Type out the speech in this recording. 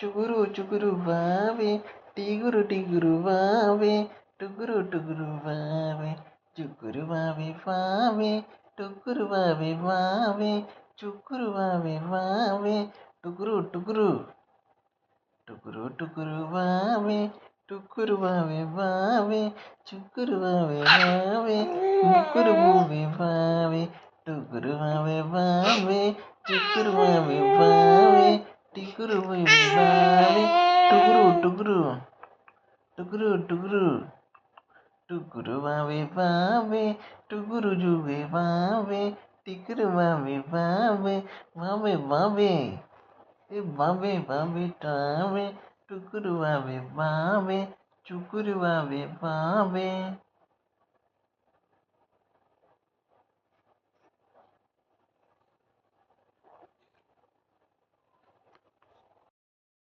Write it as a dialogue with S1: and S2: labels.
S1: చుగురు చుగురు Huawei టీగురు టీగురు Huawei టుగురు టుగురు Huawei చుగురు Huawei Huawei టుగురు Huawei Huawei చుగురు Huawei Huawei టుగురు టుగురు టుగురు టుగురు Huawei టుగురు Huawei Huawei చుగురు Huawei Huawei ముగ్గురు మూవే Huawei టుగురు Huawei Huawei చుగురు Huawei Huawei టిగురు Huawei Huawei టుగురు టుగురు టుగురు టుగురు టుగురు Huawei Huawei టుగురు జువే Huawei టిగురు Huawei Huawei Huawei Huawei Huawei Huawei టావే టుగురు Huawei Huawei చుగురు Huawei Huawei